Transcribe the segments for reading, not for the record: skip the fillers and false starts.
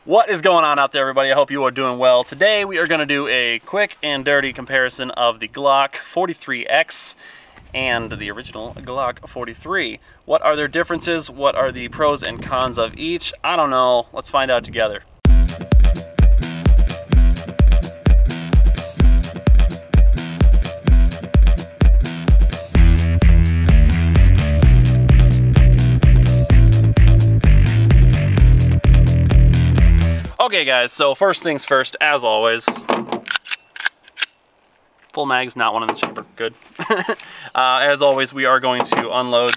What is going on out there, everybody? I hope you are doing well. Today we are going to do a quick and dirty comparison of the Glock 43X and the original Glock 43. What are their differences? What are the pros and cons of each? I don't know. Let's find out together. Okay guys, so first things first, as always, full mags, not one in the chamber, good. As always, we are going to unload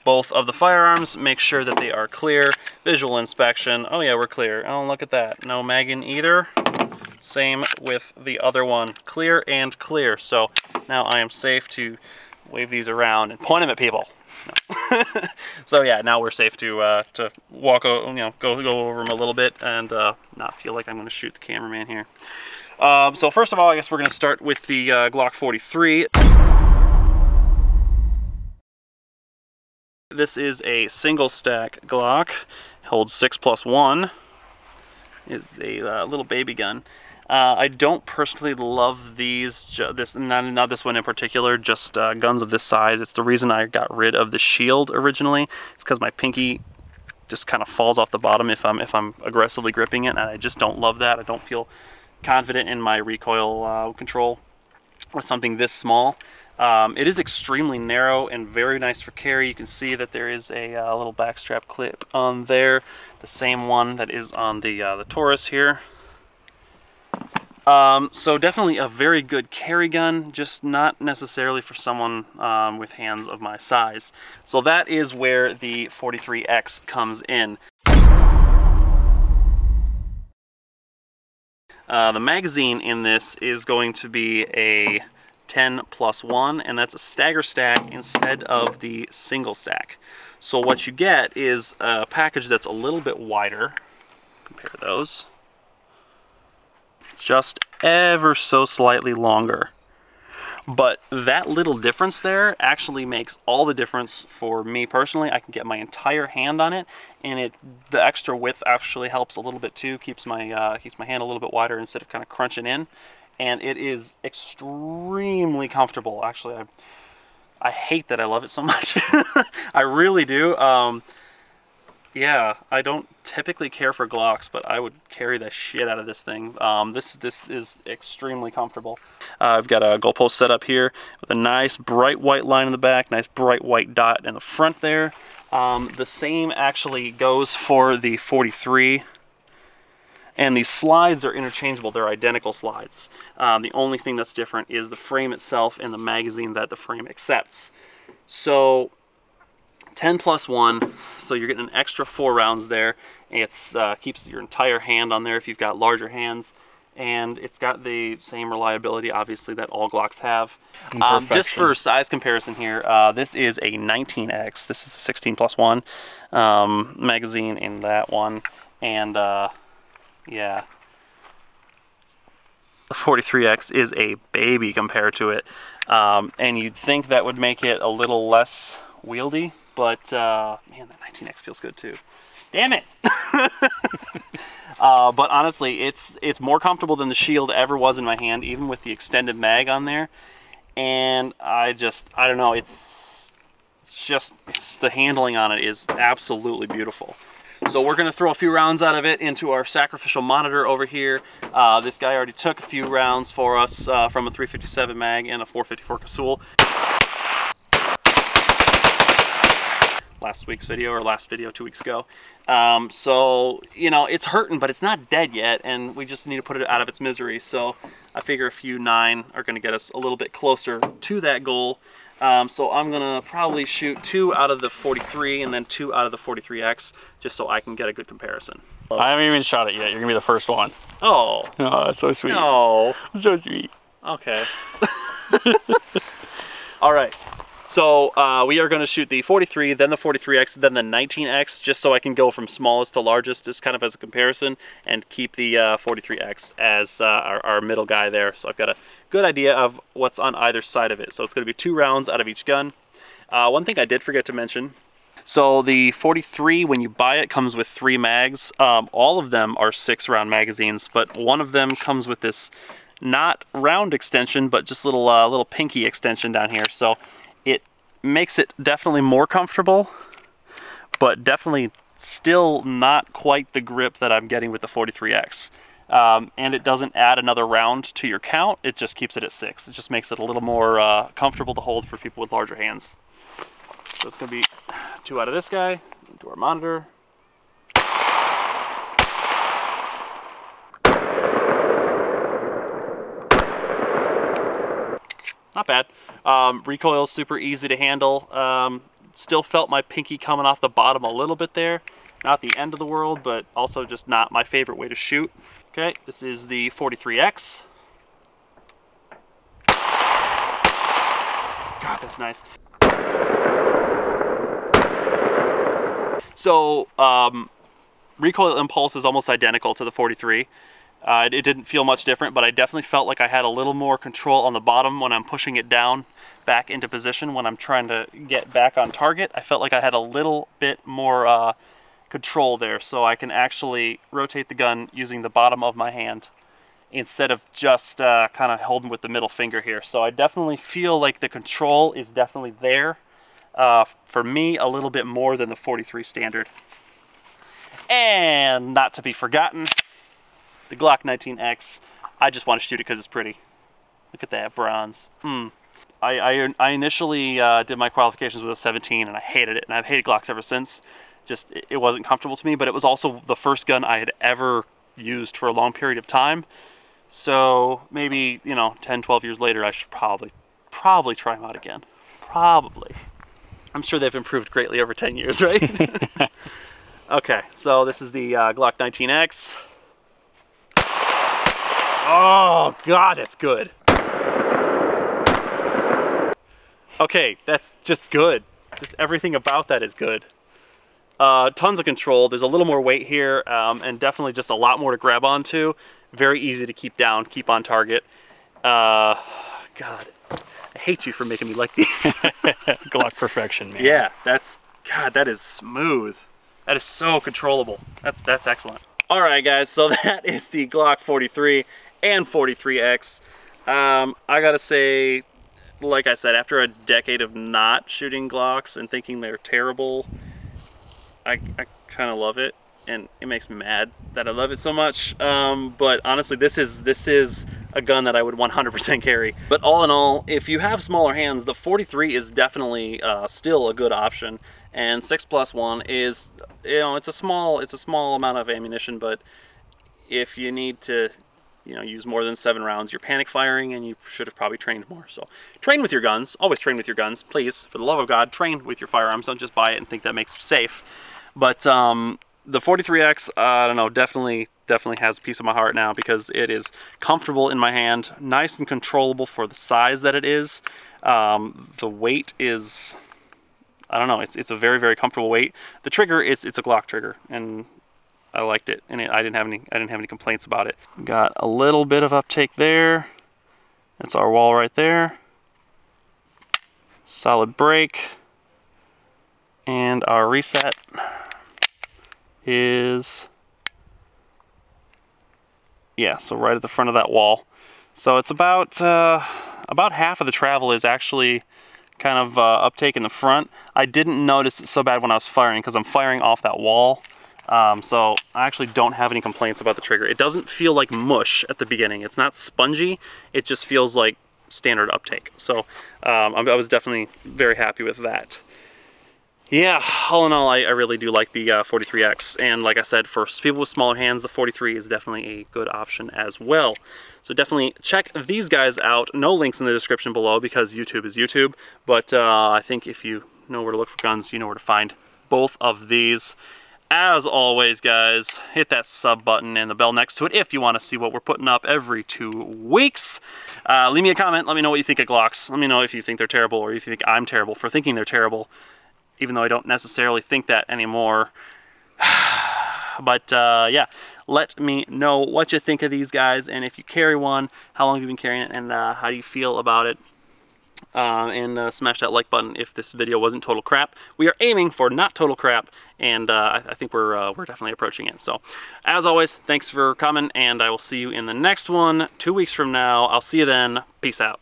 both of the firearms, make sure that they are clear, visual inspection. Oh yeah, we're clear. Oh, look at that, no mag in either. Same with the other one, clear and clear. So now I am safe to wave these around and point them at people. No. So yeah, now we're safe to walk, go over them a little bit and not feel like I'm going to shoot the cameraman here. So first of all, I guess we're going to start with the Glock 43. This is a single stack Glock, holds 6+1. It's a little baby gun. I don't personally love these, not this one in particular, just guns of this size. It's the reason I got rid of the shield originally. It's because my pinky just kind of falls off the bottom if I'm aggressively gripping it, and I just don't love that. I don't feel confident in my recoil control with something this small. It is extremely narrow and very nice for carry. You can see that there is a little backstrap clip on there, the same one that is on the Taurus here. So definitely a very good carry gun, just not necessarily for someone with hands of my size. So that is where the 43X comes in. The magazine in this is going to be a 10+1, and that's a stagger stack instead of the single stack. So what you get is a package that's a little bit wider. Compare those. Just ever so slightly longer. But that little difference there actually makes all the difference for me personally. I can get my entire hand on it, and the extra width actually helps a little bit too. Keeps my hand a little bit wider instead of kind of crunching in, and it is extremely comfortable. Actually, I hate that I love it so much. I really do. Yeah, I don't typically care for Glocks, but I would carry the shit out of this thing. This is extremely comfortable. I've got a goalpost set up here with a nice bright white line in the back, nice bright white dot in the front there. The same actually goes for the 43. And these slides are interchangeable. They're identical slides. The only thing that's different is the frame itself and the magazine that the frame accepts. So 10+1, so you're getting an extra 4 rounds there. It's keeps your entire hand on there if you've got larger hands, and it's got the same reliability, obviously, that all Glocks have. Just for size comparison here, this is a 19X. This is a 16+1 magazine in that one, and yeah, the 43X is a baby compared to it, and you'd think that would make it a little less wieldy. But, man, that 19X feels good too. Damn it! But honestly, it's more comfortable than the shield ever was in my hand, even with the extended mag on there. And I don't know, it's the handling on it is absolutely beautiful. So we're going to throw a few rounds out of it into our sacrificial monitor over here. This guy already took a few rounds for us from a 357 mag and a 454 Casull. Last video 2 weeks ago. So, you know, it's hurting, but it's not dead yet, and we just need to put it out of its misery. So I figure a few 9 are going to get us a little bit closer to that goal. So I'm going to probably shoot 2 out of the 43 and then 2 out of the 43X, just so I can get a good comparison. I haven't even shot it yet. You're going to be the first one. Oh. Oh, that's so sweet. No. So sweet. Okay. All right. So we are going to shoot the 43, then the 43X, then the 19X, just so I can go from smallest to largest, just kind of as a comparison, and keep the 43X as our middle guy there. So I've got a good idea of what's on either side of it. So it's going to be 2 rounds out of each gun. One thing I did forget to mention, So the 43, when you buy it, comes with 3 mags. All of them are 6-round magazines, but one of them comes with this not round extension, but just little pinky extension down here. So it makes it definitely more comfortable, but definitely still not quite the grip that I'm getting with the 43X. And it doesn't add another round to your count, it just keeps it at 6. It just makes it a little more comfortable to hold for people with larger hands. So it's going to be 2 out of this guy, into our monitor. Not bad. Recoil's super easy to handle. Still felt my pinky coming off the bottom a little bit there. Not the end of the world, but also just not my favorite way to shoot. Okay, this is the 43X. God, that's nice. So, recoil impulse is almost identical to the 43. It didn't feel much different, but I definitely felt like I had a little more control on the bottom when I'm pushing it down back into position when I'm trying to get back on target. I felt like I had a little bit more control there, so I can actually rotate the gun using the bottom of my hand instead of just kind of holding with the middle finger here. So I definitely feel like the control is definitely there. For me, a little bit more than the 43 standard. And not to be forgotten, the Glock 19X. I just want to shoot it because it's pretty. Look at that bronze. I initially did my qualifications with a 17 and I hated it, and I've hated Glocks ever since. Just, it wasn't comfortable to me, but it was also the first gun I had ever used for a long period of time. So maybe, you know, 10, 12 years later, I should probably try them out again. Probably. I'm sure they've improved greatly over 10 years, right? Okay, so this is the Glock 19X. Oh, God, it's good. Okay, that's just good. Just everything about that is good. Tons of control. There's a little more weight here, and definitely just a lot more to grab onto. Very easy to keep down, keep on target. God, I hate you for making me like these. Glock perfection, man. Yeah, God, that is smooth. That is so controllable. That's excellent. All right, guys, so that is the Glock 43 and 43X. I gotta say, like I said, after a decade of not shooting Glocks and thinking they're terrible, I kind of love it, and it makes me mad that I love it so much. But honestly, this is a gun that I would 100% carry. But all in all, if you have smaller hands, the 43 is definitely still a good option. And 6+1 is, you know, it's a small amount of ammunition, but if you need to, you know, use more than 7 rounds, you're panic firing, and you should have probably trained more. So train with your guns. Always train with your guns, please. For the love of God, train with your firearms. Don't just buy it and think that makes you safe. But the 43X, I don't know, definitely has a piece of my heart now, because it is comfortable in my hand, nice and controllable for the size that it is. The weight is, I don't know, it's a very, very comfortable weight. The trigger, it's a Glock trigger, and I liked it, and I didn't have any complaints about it. Got a little bit of uptake there. That's our wall right there. Solid break. And our reset is, yeah, so right at the front of that wall. So it's about half of the travel is actually kind of uptake in the front. I didn't notice it so bad when I was firing, because I'm firing off that wall. So I actually don't have any complaints about the trigger. It doesn't feel like mush at the beginning. It's not spongy. It just feels like standard uptake. So I was definitely very happy with that. Yeah, all in all, I really do like the 43X. And like I said, for people with smaller hands, the 43 is definitely a good option as well. So definitely check these guys out. No links in the description below, because YouTube is YouTube. But I think if you know where to look for guns, you know where to find both of these. As always, guys, hit that sub button and the bell next to it if you want to see what we're putting up every 2 weeks. Leave me a comment. Let me know what you think of Glocks. Let me know if you think they're terrible, or if you think I'm terrible for thinking they're terrible, even though I don't necessarily think that anymore. But yeah, let me know what you think of these guys, and if you carry one, how long have you been carrying it, and how do you feel about it. and smash that like button if this video wasn't total crap. We are aiming for not total crap, and I think we're definitely approaching it. So, as always, thanks for coming, and I will see you in the next one 2 weeks from now. I'll see you then. Peace out.